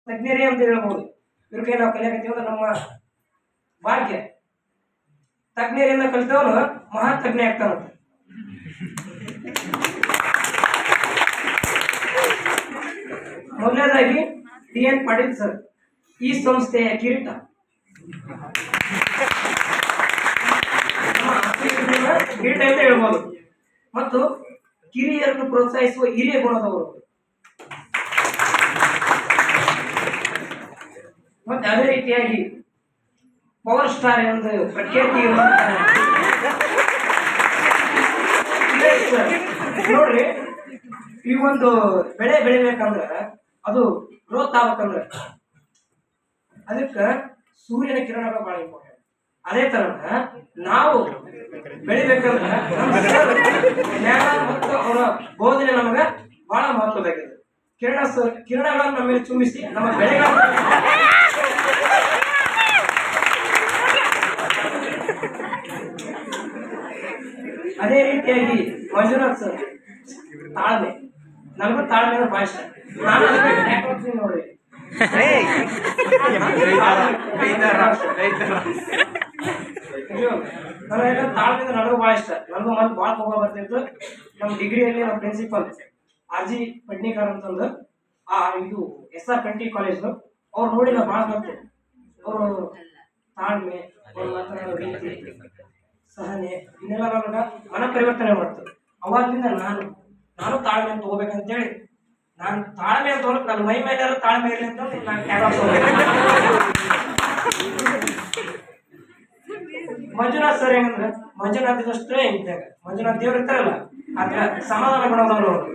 ತಜ್ಞರೇ ಅಂತ ಹೇಳ್ಬೋದು. ಇವ್ರ ಕೈ ನಾವು ಕಲಿಯಾಕತ್ತೀವಿ ನಮ್ಮ ಭಾಗ್ಯ. ತಜ್ಞರಿಂದ ಕಲಿತವನು ಮಹಾ ತಜ್ಞ ಆಗ್ತಾನಂತ. ಮೊದಲನೇದಾಗಿ ಡಿ.ಎನ್. ಪಾಟೀಲ್ ಸರ್ ಈ ಸಂಸ್ಥೆಯ ಕಿರೀಟ. ಕಿರೀಟ ಅಂತ ಹೇಳ್ಬೋದು. ಮತ್ತು ಕಿರಿಯರನ್ನು ಪ್ರೋತ್ಸಾಹಿಸುವ ಹಿರಿಯ ಗುಣದವರು. ಮತ್ತೆ ಅದೇ ರೀತಿಯಾಗಿ ಪವರ್ ಸ್ಟಾರ್ ಎಂದು ಪ್ರಖ್ಯಾತಿ ನೋಡ್ರಿ. ಈ ಒಂದು ಬೆಳೆ ಬೆಳಿಬೇಕಂದ್ರ ಅದು ಗ್ರೋತ್ ಆಗ್ಬೇಕಂದ್ರ ಅದಕ್ಕೆ ಸೂರ್ಯನ ಕಿರಣಗಳು ಬಹಳ ಇಂಪಾರ್ಟೆಂಟ್. ಅದೇ ತರ ನಾವು ಬೆಳಿಬೇಕಂದ್ರ ಜ್ಞಾನ ಮತ್ತು ಅವರ ಬೋಧನೆ ನಮಗ ಬಹಳ ಮಹತ್ವದಾಗಿದೆ. ಕಿರಣಗಳನ್ನು ನಮ್ಮ ಮೇಲೆ ಚುಂಬಿಸಿ ನಮ್ಮ ಬೆಳೆಗಳನ್ನು ಅದೇ ರೀತಿಯಾಗಿ ಮಂಜುನಾಥ್ ಸರ್ ತಾಳ್ಮೆ. ನನಗೂ ತಾಳ್ಮೆ ಅಂದ್ರೆ ಭಾಷ. ನಾನು ನೋಡ್ರಿ ತಾಳ್ಮೆ ಅಂದ್ರೆ ನನಗೂ ಭಾಳ ಇಷ್ಟ. ನನಗೂ ಮತ್ತೆ ಭಾಳ ಹೋಗ ಬರ್ತಿತ್ತು. ನಮ್ಮ ಡಿಗ್ರಿಯಲ್ಲಿ ನಮ್ಮ ಪ್ರಿನ್ಸಿಪಲ್ ಆರ್.ಜಿ. ಪಟ್ನಿಕರ್ ಅಂತಂದು ಇದು SR ಕಂಟಿ ಕಾಲೇಜು. ಅವ್ರು ನೋಡಿ ನಾವು ಭಾಳ ಬರ್ತೇವೆ. ಅವರು ತಾಳ್ಮೆ, ಅವ್ರು ಮಾತನಾಡೋ ರೀತಿ, ಸಹನೆ ಇದನ್ನೆಲ್ಲ ನನಗೆ ಮನ ಪರಿವರ್ತನೆ ಮಾಡ್ತಾರೆ. ಅವಾಗಿಂದ ನಾನು ತಾಳ್ಮೆ ಅಂತ ಹೋಗ್ಬೇಕಂತೇಳಿ ನಾನು ತಾಳ್ಮೆ ಅಂತ ಹೋಗಕ್ಕೆ ನನ್ನ ಮೈ ಮೇಲೆ ತಾಳ್ಮೆ ಇರಲಿ ಅಂತ ನಾನು ಮಂಜುನಾಥ್ ಸರ್ ಏನಂದ್ರೆ ಮಂಜುನಾಥ್ ಇದಷ್ಟೇ ಇದ್ದಾಗ ಮಂಜುನಾಥ್ ದೇವ್ರು ಇರ್ತಾರಲ್ಲ ಅದ್ರ ಸಮಾಧಾನ ಗುಣದವರು ಅವರು.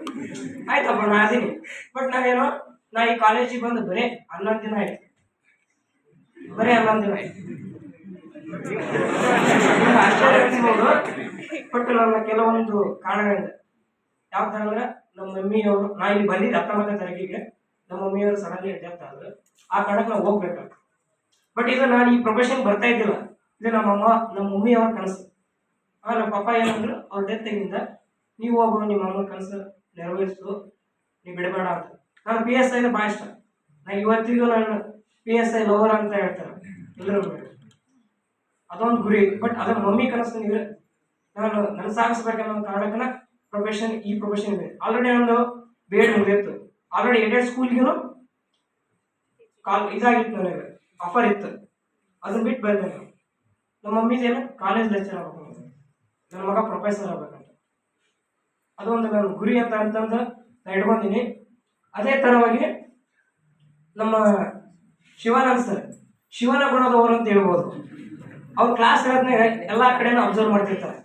ಆಯ್ತಪ್ಪ ನಾ ಅದೀನಿ. ಬಟ್ ನಾನೇನೋ ನಾ ಈ ಕಾಲೇಜಿಗೆ ಬಂದು ಬರೀ 11 ದಿನ ಆಯ್ತು. ಬರೀ 11 ದಿನ ಆಯ್ತು. ಬಟ್ ನನ್ನ ಕೆಲವೊಂದು ಕಾರಣಗಳಿಂದ ಯಾವ ತರ ಅಂದ್ರೆ ನಮ್ಮ ಮಮ್ಮಿಯವರು ನಾ ಇಲ್ಲಿ ಬಂದಿದ್ದೆ 19ನೇ ತಾರೀಕಿಗೆ. ನಮ್ಮ ಮಮ್ಮಿಯವರು ಸಡನ್ಲಿ ಡೆತ್ ಆದ್ರು. ಆ ಕಾರಣಕ್ಕೆ ನಾವು ಹೋಗ್ಬೇಕು. ಬಟ್ ಈಗ ನಾನು ಈ ಪ್ರೊಫೆಷನ್ ಬರ್ತಾ ಇದ್ದಿಲ್ಲ. ಇದು ನಮ್ಮ ಮಮ್ಮಿಯವ್ರ ಕನಸು. ನಮ್ಮ ಪಪ್ಪ ಏನಂದ್ರು ಅವ್ರ ಡೆತ್ ಆಗಿಂದ ನೀವು ಹೋಗು, ನಿಮ್ಮ ಅಮ್ಮನ ಕನಸು ನೆರವೇರಿಸು, ನೀವು ಬಿಡಬೇಡ ಅಂತ. ನಾನು PSI ಭಾಳ ಇಷ್ಟ. ನಾ ಇವತ್ತಿಗೂ ನಾನು PSI ಲವರ್ ಅಂತ ಹೇಳ್ತಾರೆ ಎಲ್ಲರೂ. ಅದೊಂದು ಗುರಿ. ಬಟ್ ಅದನ್ನ ಮಮ್ಮಿ ಕನಸು ನೀವು ನಾನು ಸಾಗಿಸ್ಬೇಕನ್ನೋ ಕಾರಣಕ್ಕನ ಈ ಪ್ರೊಫೆಷನ್ ಇದೆ. ಆಲ್ರೆಡಿ ಒಂದು B.Ed ಮುಗಿದಿತ್ತು. ಆಲ್ರೆಡಿ ಎಡೆಡ್ ಸ್ಕೂಲ್ಗೂ ಇದಾಗಿತ್ತು, ನನಗೆ ಆಫರ್ ಇತ್ತು. ಅದನ್ನ ಬಿಟ್ಟು ಬಂದೆ ನಾನು. ನಮ್ಮ ಮಮ್ಮಿದೇನು ಕಾಲೇಜ್ ಲೆಕ್ಚರ್ ಆಗ್ಬೇಕು, ನನ್ನ ಮಗ ಪ್ರೊಫೆಸರ್ ಆಗ್ಬೇಕಂತ. ಅದೊಂದು ನನ್ನ ಗುರಿ ಅಂತಂದು ನಾನು ಇಟ್ಕೊಂಡಿನಿ. ಅದೇ ಥರವಾಗಿ ನಮ್ಮ ಶಿವಾನಂದ್ ಸರ್ ಶಿವನ ಗುಣದವರು ಅಂತ ಹೇಳ್ಬೋದು. ಅವ್ರ ಕ್ಲಾಸ್ ಹೇಳೋದ್ನಾಗ ಎಲ್ಲ ಕಡೆನೂ ಅಬ್ಸರ್ವ್ ಮಾಡ್ತಿರ್ತಾರೆ.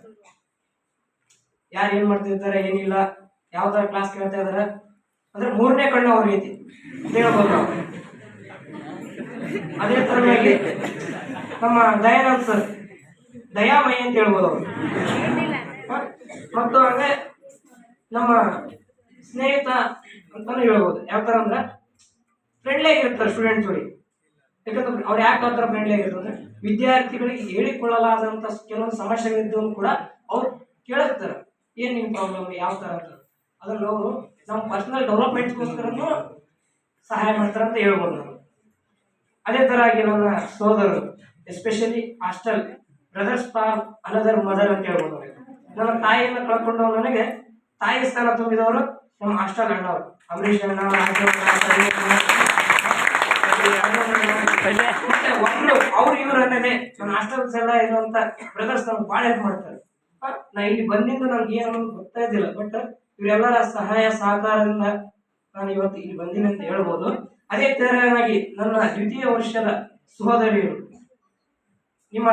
ಯಾರು ಏನು ಮಾಡ್ತಿರ್ತಾರೆ, ಏನಿಲ್ಲ, ಯಾವ ಥರ ಕ್ಲಾಸ್ ಕೇಳ್ತಾ ಇದಾರೆ ಅಂದ್ರೆ 3ನೇ ಕಣ್ಣು ಅವ್ರ ರೀತಿ ಹೇಳ್ಬೋದು ನಾವು. ಅದೇ ಥರವಾಗಿ ನಮ್ಮ ದಯಾನಂದ್ ಸರ್ ದಯಾಮಯಿ ಅಂತ ಹೇಳ್ಬೋದು ಅವರು. ಮತ್ತು ಹಾಗೆ ನಮ್ಮ ಸ್ನೇಹಿತ ಅಂತಾನು ಹೇಳ್ಬೋದು. ಯಾವ ಥರ ಅಂದ್ರೆ ಫ್ರೆಂಡ್ಲಿ ಆಗಿರ್ತಾರೆ ಸ್ಟೂಡೆಂಟ್ ಜೋಡಿ. ಯಾಕಂದ್ರೆ ಅವ್ರು ಯಾಕೆ ಆ ಥರ ಫ್ರೆಂಡ್ಲಿ ಆಗಿರ್ತಾರೆ, ವಿದ್ಯಾರ್ಥಿಗಳಿಗೆ ಹೇಳಿಕೊಳ್ಳಲಾದಂಥ ಕೆಲವೊಂದು ಸಮಸ್ಯೆಗಳಿದ್ದವನು ಕೂಡ ಅವ್ರು ಕೇಳಿರ್ತಾರೆ, ಏನು ನಿಮ್ಮ ಪ್ರಾಬ್ಲಮ್, ಯಾವ ಥರ ಅಂತ. ಅದನ್ನು ಅವರು ನಮ್ಮ ಪರ್ಸನಲ್ ಡೆವಲಪ್ಮೆಂಟ್ಗೋಸ್ಕರನೂ ಸಹಾಯ ಮಾಡ್ತಾರೆ ಅಂತ ಹೇಳ್ಬೋದು ನಾನು. ಅದೇ ಥರ ಆಗಿ ನನ್ನ ಸೋದರರು, especially hostel brothers for another mother ಅಂತ ಹೇಳ್ಬೋದು. ನನ್ನ ತಾಯಿಯನ್ನು ಕಳ್ಕೊಂಡು ನನಗೆ ತಾಯಿ ಸ್ಥಾನ ತುಂಬಿದವರು ನಮ್ಮ ಹಾಸ್ಟೆಲ್ ಅಣ್ಣವರು, ಅಂಬರೀಷ್ ಅಣ್ಣ, ಒಬ್ರು ಅವ್ರು ಇವ್ರು ಅನ್ನೋದೇ ನನ್ನ ಹಾಸ್ಟೆಲ್ಸ್ ಎಲ್ಲ ಇರುವಂತ ಬ್ರದರ್ಸ್ ನಮ್ಗೆ ಭಾಳ ಹೆಲ್ಪ್ ಮಾಡ್ತಾರೆ. ನಾ ಇಲ್ಲಿ ಬಂದಿಂದ ನನ್ಗೆ ಏನು ಗೊತ್ತಾ ಇದ್ದಿಲ್ಲ. ಬಟ್ ಇವರೆಲ್ಲರ ಸಹಾಯ ಸಹಕಾರದಿಂದ ನಾನು ಇವತ್ತು ಇಲ್ಲಿ ಬಂದಿನಿ ಅಂತ ಹೇಳ್ಬೋದು. ಅದೇ ತರನಾಗಿ ನನ್ನ 2ನೇ ವರ್ಷದ ಸಹೋದರಿಯರು, ನಿಮ್ಮ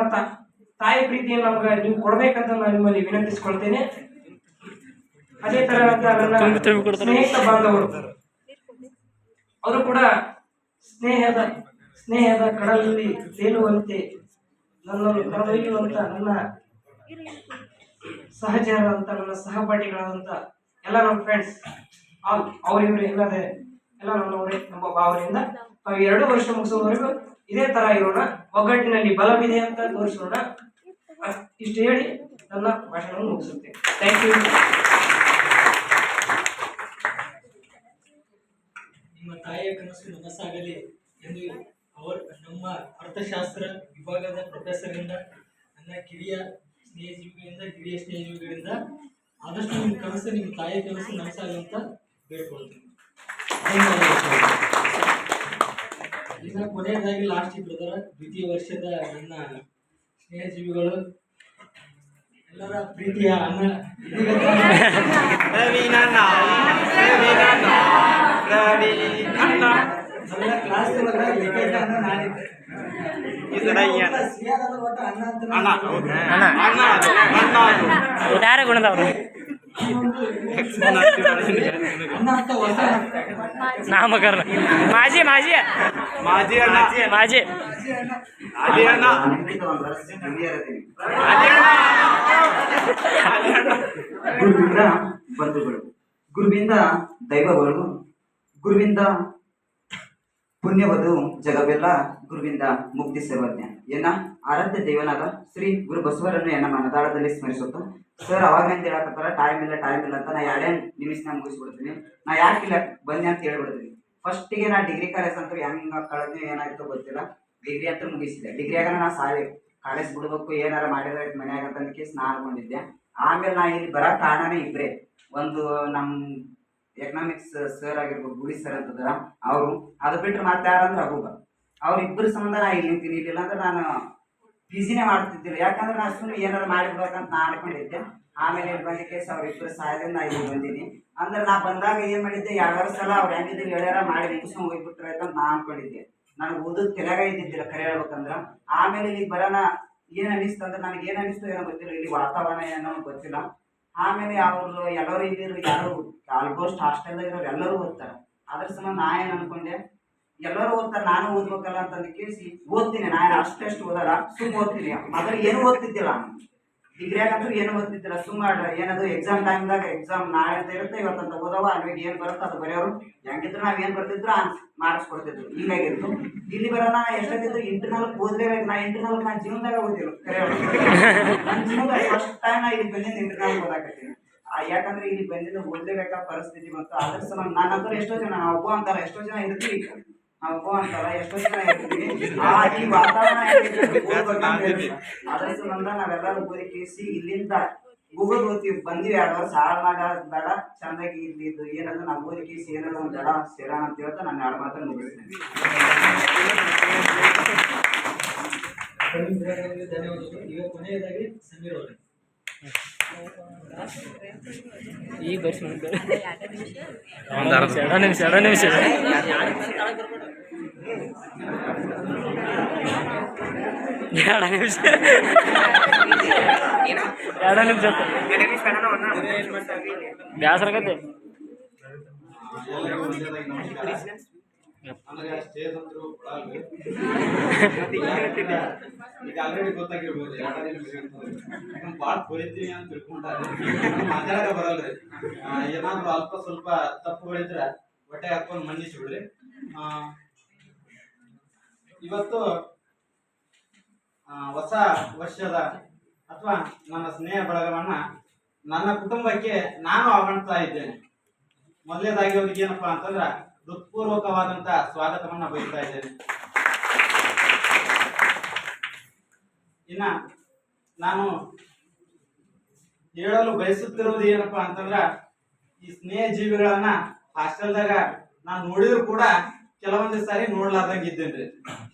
ತಾಯಿ ಪ್ರೀತಿಯನ್ನು ನಮ್ಗೆ ನೀವು ಕೊಡ್ಬೇಕಂತ ನಾನು ನಿಮ್ಮಲ್ಲಿ ವಿನಂತಿಸ್ಕೊಳ್ತೇನೆ. ಅದೇ ತರ ನನ್ನ ಸ್ನೇಹಿತ ಬಾಂಧವರು ಅವರು ಕೂಡ ಸ್ನೇಹದ ಕಡಲಲ್ಲಿ ತೇಲುವಂತೆ ನನ್ನನ್ನು ಕರೆದೊಯ್ಯುವಂತ ನನ್ನ ಸಹಚರರಂತ, ನನ್ನ ಸಹಪಾಠಿಗಳಾದಂತ ಎಲ್ಲ ನಮ್ಮ ಫ್ರೆಂಡ್ಸ್, ಅವ್ರಿವ್ರು ಎಲ್ಲದೇ ಎಲ್ಲ ನನ್ನವರೇ, ನಮ್ಮ ಭಾವನೆಯಿಂದ ನಾವು 2 ವರ್ಷ ಮುಗಿಸೋವರೆಗೂ ಇದೇ ತರ ಇರೋಣ, ಒಗ್ಗಟ್ಟಿನಲ್ಲಿ ಬಲವಿದೆ ಅಂತ ತೋರಿಸೋಣ. ಇಷ್ಟು ಹೇಳಿ ನನ್ನ ಭಾಷಣವನ್ನು ಮುಗಿಸುತ್ತೇನೆ. Thank you. ನಿಮ್ಮ ತಾಯಿಯ ಕನಸು ನನಸಾಗಲಿ ಎಂದು ನಮ್ಮ ಅರ್ಥಶಾಸ್ತ್ರ ವಿಭಾಗದ ಪ್ರೊಫೆಸರಿಂದ ನನ್ನ ಕಿರಿಯ ಸ್ನೇಹಜೀವಿಗಳಿಂದ ಆದಷ್ಟು ನಿಮ್ಮ ಕನಸು ನಿಮ್ಮ ತಾಯಿಯ ಕನಸು ನನಸಾಗಲಿ ಅಂತ ಬೇಡ್ಕೊಳ್ತೀನಿ. ಇನ್ನು ಕೊನೆಯದಾಗಿ ಲಾಸ್ಟ್ ಬ್ರದರ್, ದ್ವಿತೀಯ ವರ್ಷದ ನನ್ನ ಸ್ನೇಹಜೀವಿಗಳು ಎಲ್ಲರ ಪ್ರೀತಿಯ ಅಣ್ಣ ಕ್ಲಾಸ್ ಉದಾರ ಗುಣದವರು ನಾಮಕರಣ ಮಾಜಿ ಮಾಜಿ ಮಾಜಿ ಮಾಜಿ ಗುರುವಿಂದ ಬಂಧುಗಳು, ಗುರುವಿಂದ ದೈವಗಳು, ಗುರುವಿಂದ ಪುಣ್ಯವದು ಜಗವೆಲ್ಲ, ಗುರುವಿಂದ ಮುಕ್ತಿ ಸರ್ವಜ್ಞ ಎನ್ನ ಆರಾಧ್ಯ ದೇವನಾದ ಶ್ರೀ ಗುರು ಬಸವರನ್ನು ಎನ್ನ ಮನದಾಳದಲ್ಲಿ ಸ್ಮರಿಸುತ್ತಾ, ಸರ್ ಅವಾಗಂತ ಹೇಳಕತ್ತಾರ ಟೈಮ್ ಇಲ್ಲ ಅಂತ ನಾ 2 ನಿಮಿಷ ಮುಗಿಸ್ಬಿಡ್ತೀನಿ. ನಾ ಯಾಕಿಲ್ಲ ಬನ್ನಿ ಅಂತ ಹೇಳ್ಬಿಡ್ತೀನಿ. ಫಸ್ಟಿಗೆ ನಾ ಡಿಗ್ರಿ ಕಾಲೇಜ್ ಅಂತೂ ಹೆಂಗ ಕಳೆದ್ವಿ ಏನಾಯ್ತು ಗೊತ್ತಿಲ್ಲ, ಡಿಗ್ರಿ ಅಂತ ಮುಗಿಸಿದೆ. ಡಿಗ್ರಿಯಾಗ ನಾ ಕಾಲೇಜ್ ಬಿಡ್ಬೇಕು ಏನಾರ ಮಾಡಿದ್ರೆ ಮನ್ಯಾಗ ಅಂತಂದಕ್ಕೆ ಸ್ನಾನ ಅನ್ಕೊಂಡಿದ್ದೆ. ಆಮೇಲೆ ನಾ ಇಲ್ಲಿ ಬರೋಕೆ ಕಾರಣನೇ ಇಬ್ಬರೇ. ಒಂದು ನಮ್ಮ ಎಕನಾಮಿಕ್ಸ್ ಸರ್ ಆಗಿರ್ಬೋದು, ಗುಡಿ ಸರ್ ಅಂತದಾರ ಅವರು, ಅದು ಬಿಟ್ಟರೆ ಮತ್ತೆ ಯಾರಂದ್ರೆ ಅಬೂಬ, ಅವ್ರಿಬ್ಬರ ಸಂಬಂಧ ನಾ ಇಲ್ಲಿ ನಿಂತೀನಿ. ಇಲ್ಲಿಲ್ಲ ಅಂದ್ರೆ ನಾನು ಬಿಸಿನೇ ಮಾಡ್ತಿದ್ದಿಲ್ಲ, ಯಾಕಂದ್ರೆ ನಾನು ಸುಮ್ಮನೆ ಏನಾರು ಮಾಡಿರ್ಬೇಕಂತ ನಾ ಅನ್ಕೊಂಡಿದ್ದೆ. ಆಮೇಲೆ ಇಲ್ಲಿ ಬಂದ ಕೇಸ್ ಅವ್ರಿಬ್ಬರು ಸಹಾಯದಿಂದ ನಾ ಇಲ್ಲಿ ಬಂದೀನಿ. ಅಂದ್ರೆ ನಾ ಬಂದಾಗ ಏನು ಮಾಡಿದ್ದೆ, 2 ಸಲ ಅವ್ರು ಹೆಂಗಿದ್ರು ಹೇಳ್ಯಾರ ಮಾಡಿ ಮುಗಿಸ್ ಹೋಗಿಬಿಟ್ರೆ ಅಂತ ನಾ ಅನ್ಕೊಂಡಿದ್ದೆ. ನನಗೆ ಓದೋದು ತೆಲಗ ಇದ್ದಿದ್ದಿಲ್ಲ ಕರೆ ಹೇಳ್ಬೇಕಂದ್ರೆ. ಆಮೇಲೆ ಇಲ್ಲಿ ಬರೋಣ ಏನು ಅನಿಸ್ತಂದ್ರೆ ನನಗೆ ಏನು ಅನಿಸ್ತು ಏನೋ ಗೊತ್ತಿಲ್ಲ, ಇಲ್ಲಿ ವಾತಾವರಣ ಏನೋ ಗೊತ್ತಿಲ್ಲ. ಆಮೇಲೆ ಅವರು ಎಲ್ಲರೂ ಇಲ್ಲಿರು ಯಾರು ಆಲ್ಮೋಸ್ಟ್ ಹಾಸ್ಟೆಲ್ದಾಗ ಇರೋರು ಎಲ್ಲರೂ ಓದ್ತಾರೆ. ಅದ್ರ ಸಂಬಂಧ ನಾ ಏನು ಅನ್ಕೊಂಡೆ, ಎಲ್ಲರೂ ಓದ್ತಾರೆ ನಾನು ಓದ್ಬೇಕಲ್ಲ ಅಂತಂದು ಕೇಳಿಸಿ ಓದ್ತೀನಿ. ನಾನು ಅಷ್ಟು ಓದಲ್ಲ, ಸುಮ್ಮ ಓದ್ತೀನಿ. ಮೊದಲು ಏನು ಓದ್ತಿದ್ದಿಲ್ಲ, ಡಿಗ್ರಿಯಾಗಂತೂ ಏನು ಓದ್ತಿದ್ದಿಲ್ಲ. ಸುಮ್ಮ ಏನದು ಎಕ್ಸಾಮ್ ಟೈಮ್ದಾಗ ಎಕ್ಸಾಮ್ ನಾಳೆ ಅಂತ ಇರುತ್ತೆ, ಇವತ್ತಂತ ಓದವ ಅಲ್ಲಿಗೆ ಏನು ಬರುತ್ತೆ ಅದು ಬರೆಯೋರು. ಹೆಂಗಿದ್ರು ನಾವ್ ಏನು ಬರ್ತಿದ್ರು ಮಾರ್ಕ್ಸ್ ಕೊಡ್ತಿದ್ರು, ಹಿಂಗಾಗಿತ್ತು. ಇಲ್ಲಿ ಬರೋಣ ಎಷ್ಟಾಗಿದ್ರು ಇಂಟರ್ನಲ್ ಓದ್ಲೇಬೇಕು. ನಾ ಇಂಟರ್ನಲ್ ನಾನು ಜೀವನದಾಗ ಓದಿಲ್ಲ ಕರೆ ನನ್ನ ಜೀವನದಾಗ ಫಸ್ಟ್ ಟೈಮ್ ನಾ ಇಲ್ಲಿ ಬಂದಿದ್ದು ಇಂಟರ್ನಲ್ ಓದಾಕತ್ತೀನಿ. ಯಾಕಂದ್ರೆ ಇಲ್ಲಿ ಬಂದಿದ್ದು ಓದ್ಲೇಬೇಕಾದ ಪರಿಸ್ಥಿತಿ ಬಂತು. ಅದ್ರ ಸಂಬಂಧ ನಾನಂತೂ ಎಷ್ಟೋ ಜನ ನಾವು ಒಬ್ಬ ಅಂತಾರ, ಎಷ್ಟೋ ಜನ ಇರ್ತೀವಿ, ನಾವು ಒಬ್ಬ ಅಂತಾರ ಎಷ್ಟೋ ಜನ ಇರ್ತೀವಿ. ಈ ವಾತಾವರಣ ಅದ್ರ ಸಂಬಂಧ ನಾವೆಲ್ಲರೂ ಓದಿಕೇಸಿ ಇಲ್ಲಿಂದ ಗೂಗಲ್ ಓದ್ತೀವಿ ಬಂದಿವಿ. 2 ವರ್ಷ ಹಾಳು ಮಾಡೋದು ಬೇಡ, ಚಂದಾಗಿ ಇಲ್ಲಿದ್ದು ಏನಂದ್ರೆ ನಾವು ಓದಿಕೇಸಿ ಏನಾದ್ರು ಒಂದು ಜಡ ಸೇರೋಣ ಅಂತ ಹೇಳ್ತಾ ನಾನು 2 ಮಾತನ್ನು ಮುಗಿಸ್ತೇನೆ. ಧನ್ಯವಾದಗಳು. ಈಗ ಕೊನೆಯದಾಗಿ ಸಮೀರ್ ಅವರೇ ಈಗ ಬರ್ಸಿ 2 ನಿಮಿಷ 2 ನಿಮಿಷ ಬ್ಯಾಸರಾಗತ್ತೆ. ಅಂದ್ರೆ ಸ್ಟೇಜ್ ಅಂತೂ ಈಗ ಆಲ್ರೆಡಿ ಗೊತ್ತಾಗಿರ್ಬೋದು ಯಾಕಂದ್ರೆ ಬಾಳ್ ಕೊರಿತೀವಿ ಅಂತ ತಿಳ್ಕೊಂಡಾರೆ ಮಾತಾಡಕ ಬರಲ್ರಿ. ಏನಾದ್ರು ಅಲ್ಪ ಸ್ವಲ್ಪ ತಪ್ಪುಗಳಿದ್ರೆ ಹೊಟ್ಟೆ ಹಾಕೊಂಡು ಮನ್ನಿಸಿ ಬಿಡ್ರಿ. ಇವತ್ತು ಹೊಸ ವರ್ಷದ ಅಥವಾ ನನ್ನ ಸ್ನೇಹ ಬಳಗವನ್ನ ನನ್ನ ಕುಟುಂಬಕ್ಕೆ ನಾನು ಆಹ್ವಾನಿಸ್ತಾ ಇದ್ದೇನೆ. ಮೊದಲನೇದಾಗಿ ಅವ್ರಿಗೆ ಏನಪ್ಪಾ ಅಂತಂದ್ರ ಹೃತ್ಪೂರ್ವಕವಾದಂತ ಸ್ವಾಗತವನ್ನ ಬಯಸ್ತಾ ಇದ್ದೇನೆ. ಇನ್ನ ನಾನು ಹೇಳಲು ಬಯಸುತ್ತಿರುವುದು ಏನಪ್ಪಾ ಅಂತಂದ್ರ, ಈ ಸ್ನೇಹ ಜೀವಿಗಳನ್ನ ಹಾಸ್ಟೆಲ್ದಾಗ ನಾನು ನೋಡಿದ್ರು ಕೂಡ ಕೆಲವೊಂದು ಸಾರಿ ನೋಡ್ಲಾರ್ದಂಗ ಇದ್ದೇನ್ರಿ.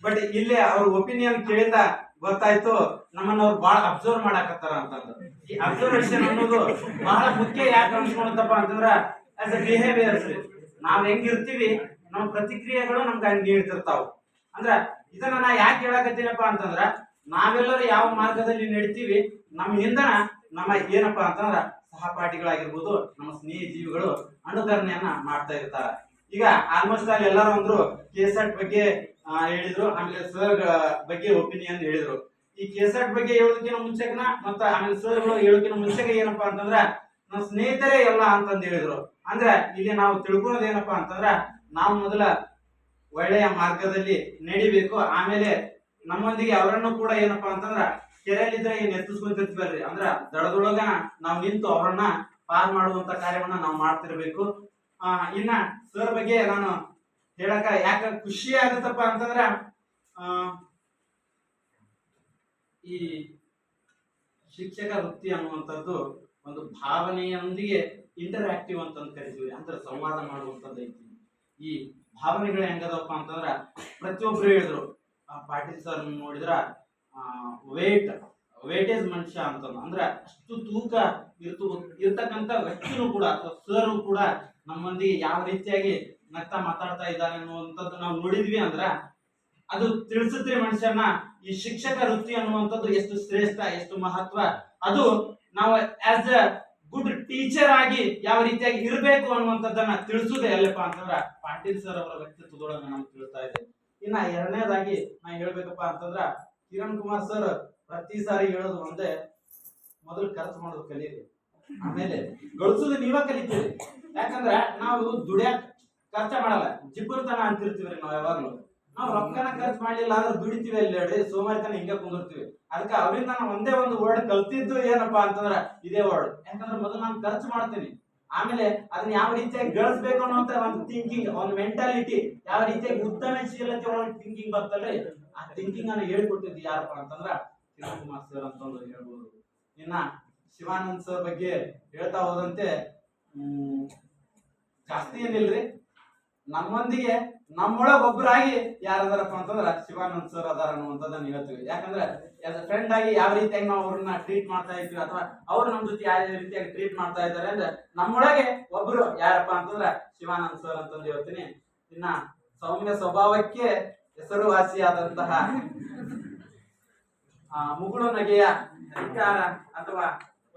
ಬಟ್ ಇಲ್ಲಿ ಅವ್ರ ಒಪಿನಿಯನ್ ಕೇಳಿದ ಗೊತ್ತಾಯ್ತು ನಮ್ಮನ್ನ ಅವ್ರು ಬಹಳ ಅಬ್ಸರ್ವ್ ಮಾಡಾಕತ್ತಾರ ಅಂತಂದು. ಈ ಅಬ್ಸರ್ವೇಷನ್ ಅನ್ನೋದು ಬಹಳ ಮುಖ್ಯ. ಯಾಕೆ ಅನ್ಸ್ಕೊಳತ್ತಪ್ಪ ಅಂತಂದ್ರ ಆಸ್ ಎ ಬಿಹೇವಿಯರ್ಸ್ ನಾವ್ ಹೆಂಗಿರ್ತೀವಿ ನಮ್ಮ ಪ್ರತಿಕ್ರಿಯೆಗಳು ನಮ್ಗೆ ಹಂಗೆ ನೀಡ್ತಿರ್ತಾವ. ಅಂದ್ರ ಇದನ್ನ ನಾ ಯಾಕೆ ಹೇಳಕತ್ತೀನಪ್ಪ ಅಂತಂದ್ರ, ನಾವೆಲ್ಲರೂ ಯಾವ ಮಾರ್ಗದಲ್ಲಿ ನಡಿತೀವಿ ನಮ್ಮ ಹಿಂದನ ನಮ್ಮ ಏನಪ್ಪಾ ಅಂತಂದ್ರ ಸಹಪಾಠಿಗಳಾಗಿರ್ಬೋದು, ನಮ್ಮ ಸ್ನೇಹ ಜೀವಿಗಳು ಅನುಕರಣೆಯನ್ನ ಮಾಡ್ತಾ ಇರ್ತಾರ. ಈಗ ಆಲ್ಮೋಸ್ಟ್ ಅಲ್ಲಿ ಎಲ್ಲರೂ ಅಂದ್ರು ಕೆಸೆಟ್ ಬಗ್ಗೆ ಹೇಳಿದ್ರು, ಆಮೇಲೆ ಸರ್ ಬಗ್ಗೆ ಒಪಿನಿಯನ್ ಹೇಳಿದ್ರು. ಈ ಕೆಸೆಟ್ ಬಗ್ಗೆ ಹೇಳೋದಕ್ಕಿಂತ ಮುಂಚೆನ ಮತ್ತ ಆಮೇಲೆ ಸರ್ಗಳು ಹೇಳೋದಕ್ಕಿಂತ ಮುಂಚೆಗೆ ಏನಪ್ಪಾ ಅಂತಂದ್ರ ನಮ್ಮ ಸ್ನೇಹಿತರೇ ಎಲ್ಲ ಅಂತಂದ್ ಹೇಳಿದ್ರು. ಅಂದ್ರ ಇಲ್ಲಿ ನಾವು ತಿಳ್ಕೊಳ್ಳೋದು ಏನಪ್ಪಾ ಅಂತಂದ್ರ, ನಾವು ಮೊದಲ ಒಳ್ಳೆಯ ಮಾರ್ಗದಲ್ಲಿ ನಡಿಬೇಕು. ಆಮೇಲೆ ನಮ್ಮೊಂದಿಗೆ ಅವರನ್ನು ಕೂಡ ಏನಪ್ಪಾ ಅಂತಂದ್ರ ಕೆರೆಯಲ್ಲಿದ್ರೆ ಏನ್ ಎತ್ತಿಸ್ಕೊಂತಿರ್ತೀವಲ್ರಿ, ಅಂದ್ರ ದಡದೊಳಗ ನಾವು ನಿಂತು ಅವರನ್ನ ಪಾರ್ ಮಾಡುವಂತ ಕಾರ್ಯವನ್ನ ನಾವು ಮಾಡ್ತಿರ್ಬೇಕು. ಇನ್ನ ಸರ್ ಬಗ್ಗೆ ನಾನು ಹೇಳಕ ಯಾಕ ಖುಷಿ ಆಗುತ್ತಪ್ಪ ಅಂತಂದ್ರ ಈ ಶಿಕ್ಷಕ ವೃತ್ತಿ ಅನ್ನುವಂಥದ್ದು ಒಂದು ಭಾವನೆಯೊಂದಿಗೆ ಇಂಟರಾಕ್ಟಿವ್ ಅಂತಂದು ಕರಿತೀವಿ, ಅಂದ್ರೆ ಸಂವಾದ ಮಾಡುವಂಥದ್ದು ಐತಿ. ಈ ಭಾವನೆಗಳು ಹೆಂಗದಪ್ಪ ಅಂತಂದ್ರ ಪ್ರತಿಯೊಬ್ರು ಹೇಳಿದ್ರು, ಪಾಟೀಲ್ ಸರ್ ನೋಡಿದ್ರ ವೇಟೇಜ್ ಮನುಷ್ಯ ಅಂತಂದು, ಅಂದ್ರೆ ಅಷ್ಟು ತೂಕ ಇರ್ತಕ್ಕಂಥ ವ್ಯಕ್ತಿನೂ ಕೂಡ ಅಥವಾ ಸರ್ ಕೂಡ ನಮ್ಮೊಂದಿಗೆ ಯಾವ ರೀತಿಯಾಗಿ ನಗ್ತಾ ಮಾತಾಡ್ತಾ ಇದ್ದಾರೆ ಅನ್ನುವಂಥದ್ದು ನಾವು ನೋಡಿದ್ವಿ ಅಂದ್ರ ಅದು ತಿಳಿಸುತ್ತೆ ಮನುಷ್ಯನ ಈ ಶಿಕ್ಷಕ ವೃತ್ತಿ ಅನ್ನುವಂಥದ್ದು ಎಷ್ಟು ಶ್ರೇಷ್ಠ, ಎಷ್ಟು ಮಹತ್ವ. ಅದು ನಾವು ಆಸ್ ಅ ಗುಡ್ ಟೀಚರ್ ಆಗಿ ಯಾವ ರೀತಿಯಾಗಿ ಇರಬೇಕು ಅನ್ನುವಂಥದ್ದನ್ನ ತಿಳಿಸುವುದೇ ಎಲ್ಲಪ್ಪ ಅಂತಂದ್ರ ಪಾಟೀಲ್ ಸರ್ ಅವರ ವ್ಯಕ್ತಿತ್ವದೊಳಗೆ ನಮ್ಗೆ ತಿಳಿಸ್ತಾ ಇದೆ. ಇನ್ನ ಎರಡನೇದಾಗಿ ನಾ ಹೇಳ್ಬೇಕಪ್ಪ ಅಂತಂದ್ರ ಕಿರಣ್ ಕುಮಾರ್ ಸರ್ ಪ್ರತಿ ಸಾರಿ ಹೇಳೋದು ಒಂದೇ, ಮೊದಲು ಖರ್ಚು ಮಾಡೋದು ಕಲೀರಿ, ಆಮೇಲೆ ಗಳಿಸೋದು ನೀವ ಕಲಿತೀರಿ. ಯಾಕಂದ್ರ ನಾವು ದುಡಿಯಾಕ ಖರ್ಚ ಮಾಡಲ್ಲ, ಜಿಬ್ಬರ್ತನ ಅಂತಿರ್ತೀವ್ರಿ ನಾವ್ ಯಾವಾಗ್ಲೂ. ನಾವು ರೊಕ್ಕನ ಖರ್ಚು ಮಾಡ್ಲಿಲ್ಲ ಅಂದ್ರೆ ದುಡಿತೀವಿ ಅಲ್ಲಿ ಹೇಳಿ ಸೋಮಾರಿತನ ಹಿಂಗ ಕುಂದಿರ್ತೀವಿ. ಅದಕ್ಕೆ ಅವರಿಂದ ನಾನು ಒಂದೇ ಒಂದು ವರ್ಡ್ ಕಲ್ತಿದ್ದು ಏನಪ್ಪಾ ಅಂತಂದ್ರ ಇದೇ ವರ್ಡ್. ಯಾಕಂದ್ರೆ ಮೊದಲು ನಾನು ಖರ್ಚು ಮಾಡ್ತೀನಿ, ಆಮೇಲೆ ಅದನ್ನ ಯಾವ ರೀತಿಯಾಗಿ ಗಳಿಸ್ಬೇಕು ಅನ್ನೋಂತ ಒಂದು ಥಿಂಕಿಂಗ್, ಒಂದು ಮೆಂಟಾಲಿಟಿ, ಯಾವ ರೀತಿಯಾಗಿ ಉದ್ಯಮಶೀಲತೆ ಒಳಗೆ ಥಿಂಕಿಂಗ್ ಬರ್ತಲ್ರಿ, ಆ ಥಿಂಕಿಂಗ್ ಅನ್ನ ಹೇಳ್ಕೊಟ್ಟಿದ್ದು ಯಾರಪ್ಪ ಅಂತಂದ್ರ ಕಿರಣ್ ಕುಮಾರ್ ಸರ್ ಅಂತಂದು ಹೇಳ್ಬೋದು. ಇನ್ನ ಶಿವಾನಂದ್ ಸರ್ ಬಗ್ಗೆ ಹೇಳ್ತಾ ಹೋದಂತೆ ಜಾಸ್ತಿ ಏನಿಲ್ರಿ, ನಮ್ಮೊಂದಿಗೆ ನಮ್ಮೊಳಗ ಒಬ್ಬರಾಗಿ ಯಾರದಾರಪ್ಪ ಅಂತಂದ್ರ ಶಿವಾನಂದ್ ಸರ್ ಅದಾರ ಅನ್ನುವಂಥದ್ದನ್ನ ಹೇಳ್ತೀವಿ. ಯಾಕಂದ್ರೆ ಆಸ್ ಅ ಫ್ರೆಂಡ್ ಆಗಿ ಯಾವ ರೀತಿಯಾಗಿ ನಾವು ಅವ್ರನ್ನ ಟ್ರೀಟ್ ಮಾಡ್ತಾ ಇದ್ವಿ ಅಥವಾ ಅವ್ರು ನಮ್ ಜೊತೆ ಯಾವ ರೀತಿಯಾಗಿ ಟ್ರೀಟ್ ಮಾಡ್ತಾ ಇದ್ದಾರೆ ಅಂದ್ರೆ ನಮ್ಮೊಳಗೆ ಒಬ್ರು ಯಾರಪ್ಪ ಅಂತಂದ್ರ ಶಿವಾನಂದ್ ಸರ್ ಅಂತಂದು ಹೇಳ್ತೀನಿ. ಇನ್ನ ಸೌಮ್ಯ ಸ್ವಭಾವಕ್ಕೆ ಹೆಸರುವಾಸಿಯಾದಂತಹ ಮುಗುಳು ನಗೆಯ ಅಧಿಕಾರ ಅಥವಾ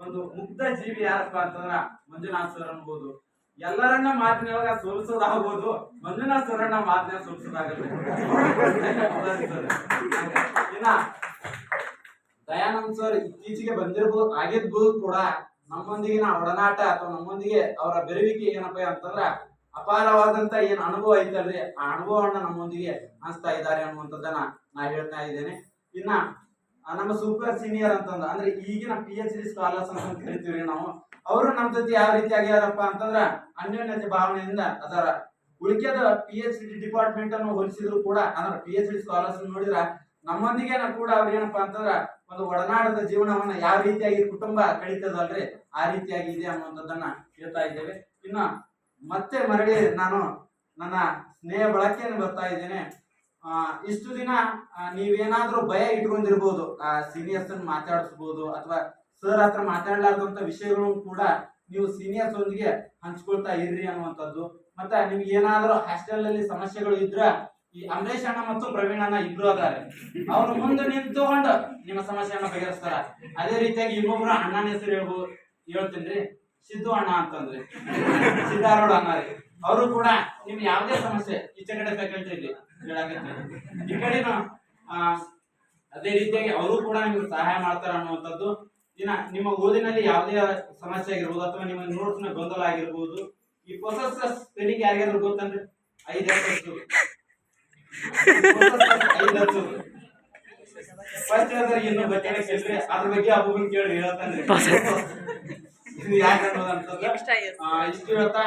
ಒಂದು ಮುಗ್ಧ ಜೀವಿ ಯಾರಪ್ಪ ಅಂತಂದ್ರ ಮಂಜುನಾಥ್ ಸರ್ ಅನ್ಬೋದು. ಎಲ್ಲರನ್ನ ಮಾತಿನೊಳಗ ಸೋಲಿಸೋದಾಗ್ಬೋದು, ಮಂಜುನಾಥ್ ಸರನ್ನ ಮಾತಿನ ಸೋಲಿಸೋದಾಗಲ್ಲ. ಇನ್ನ ದಯಾನಂದ್ ಸರ್ ಇತ್ತೀಚೆಗೆ ಆಗಿರ್ಬೋದು ಕೂಡ ನಮ್ಮೊಂದಿಗಿನ ಒಡನಾಟ ಅಥವಾ ನಮ್ಮೊಂದಿಗೆ ಅವರ ಬೆರವಿಕೆ ಏನಪ್ಪ ಅಂತಂದ್ರ ಅಪಾರವಾದಂತ ಏನ್ ಅನುಭವ ಐತಲ್ರಿ, ಆ ಅನುಭವವನ್ನ ನಮ್ಮೊಂದಿಗೆ ಹಂಚ್ತಾ ಇದ್ದಾರೆ ಅನ್ನುವಂಥದ್ದನ್ನ ನಾ ಹೇಳ್ತಾ ಇದ್ದೇನೆ. ಇನ್ನ ನಮ್ಮ ಸೂಪರ್ ಸೀನಿಯರ್ ಅಂತಂದ ಅಂದ್ರೆ ಈಗಿನ PhD ಸ್ಕಾಲರ್ಸ್ ಅಂತ ಕರಿತೀವ್ರಿ ನಾವು. ಅವರು ನಮ್ ಜೊತೆ ಯಾವ ರೀತಿ ಆಗ್ಯಾರಪ್ಪ ಅಂತಂದ್ರ ಅನ್ಯೋನ್ಯತೆ ಭಾವನೆಯಿಂದ ಅದರ ಉಳಿಕೆದ PhD ಡಿಪಾರ್ಟ್ಮೆಂಟ್ ಅನ್ನು ಹೋಲಿಸಿದ್ರು ಕೂಡ ಅಂದ್ರೆ PhD ಸ್ಕಾಲರ್ಸ್ ನೋಡಿದ್ರ ನಮ್ಮೊಂದಿಗೆ ಕೂಡ ಅವ್ರ ಏನಪ್ಪಾ ಅಂತಂದ್ರ ಒಂದು ಒಡನಾಡದ ಜೀವನವನ್ನ ಯಾವ ರೀತಿಯಾಗಿ ಕುಟುಂಬ ಕಳೀತದಲ್ರಿ ಆ ರೀತಿಯಾಗಿ ಇದೆ ಅನ್ನುವಂಥದ್ದನ್ನ ಹೇಳ್ತಾ ಇದ್ದೇವೆ. ಇನ್ನ ಮತ್ತೆ ಮರಳಿ ನಾನು ನನ್ನ ಸ್ನೇಹ ಬಳಕೆಯನ್ನು ಬರ್ತಾ ಇದ್ದೇನೆ. ಇಷ್ಟು ದಿನ ನೀವೇನಾದ್ರೂ ಭಯ ಇಟ್ಕೊಂಡಿರ್ಬೋದು, ಸೀನಿಯರ್ಸ್ ಅನ್ನು ಮಾತಾಡಿಸ್ಬೋದು ಅಥವಾ ಸರ್ ಹತ್ರ ಮಾತಾಡ್ಲಾರ್ದಂತ ವಿಷಯಗಳನ್ನು ಕೂಡ ನೀವು ಸೀನಿಯರ್ಸ್ ಒಂದಿಗೆ ಹಂಚ್ಕೊಳ್ತಾ ಇರ್ರಿ ಅನ್ನುವಂಥದ್ದು. ಮತ್ತೆ ನಿಮ್ಗೆ ಏನಾದ್ರೂ ಹಾಸ್ಟೆಲ್ ಅಲ್ಲಿ ಸಮಸ್ಯೆಗಳು ಇದ್ರ ಈ ಅಮರೇಶ್ ಅಣ್ಣ ಮತ್ತು ಪ್ರವೀಣ್ ಅಣ್ಣ ಇಬ್ರು ಅದಾರೆ, ಅವ್ರು ಮುಂದೆ ನಿಂತುಕೊಂಡು ನಿಮ್ಮ ಸಮಸ್ಯೆಯನ್ನ ಬಗೆಹರಿಸ್ತಾರ. ಅದೇ ರೀತಿಯಾಗಿ ಇನ್ನೊಬ್ರು ಅಣ್ಣನ ಹೆಸರು ಹೇಳ್ತೀನಿ, ಸಿದ್ದು ಅಣ್ಣ ಅಂತಂದ್ರಿ, ಸಿದ್ದಾರೋಡ್ ಅಣ್ಣ ರೀ. ಅವರು ಕೂಡ ನಿಮ್ ಯಾವುದೇ ಸಮಸ್ಯೆ ಈಚೆ ಕಡೆ ಫ್ಯಾಕಲ್ಟಿ ಇಲ್ಲಿ ಹೇಳಾಕತ್ತೀನಿ, ಈ ಕಡೆನು ಅದೇ ರೀತಿಯಾಗಿ ಅವರು ಕೂಡ ನಿಮ್ಗೆ ಸಹಾಯ ಮಾಡ್ತಾರ ಅನ್ನುವಂಥದ್ದು. ಇನ್ನ ನಿಮ್ಮ ಓದಿನಲ್ಲಿ ಯಾವುದೇ ಸಮಸ್ಯೆ ಆಗಿರ್ಬೋದು ಅಥವಾ ನಿಮ್ಮ ನೋಟ್ಸ್ ನ ಗೊಂದಲ ಆಗಿರ್ಬೋದು, ಈ ಪ್ರೊಸೆಸ್ ಸ್ಪೆಲ್ಲಿಂಗ್ ಯಾರಿಗಾದ್ರೂ ಗೊತ್ತಂದ್ರೆ 5 ಫಸ್ಟ್ ಇನ್ನು ಬಚ್ಚನೆ ಕೇಳ್ರಿ, ಅದ್ರ ಬಗ್ಗೆ ಅಬ್ಬನ್ ಕೇಳಿ ಹೇಳ್ತಾನ್ರಿ ಯಾಕೆ ಅನ್ನೋದಂತದ್ದು. ಇಷ್ಟು ಹೇಳ್ತಾ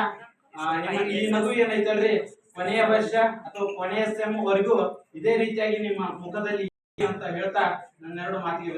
ಈ ನಗು ಏನೈತಲ್ರಿ ಕೊನೆಯ ವರ್ಷ ಅಥವಾ ಕೊನೆಯ ಸೆಮ್ ವರೆಗೂ ಇದೇ ರೀತಿಯಾಗಿ ನಿಮ್ಮ ಮುಖದಲ್ಲಿ ಅಂತ ಹೇಳ್ತಾ ನನ್ನೆರಡು ಮಾತಿಗೆ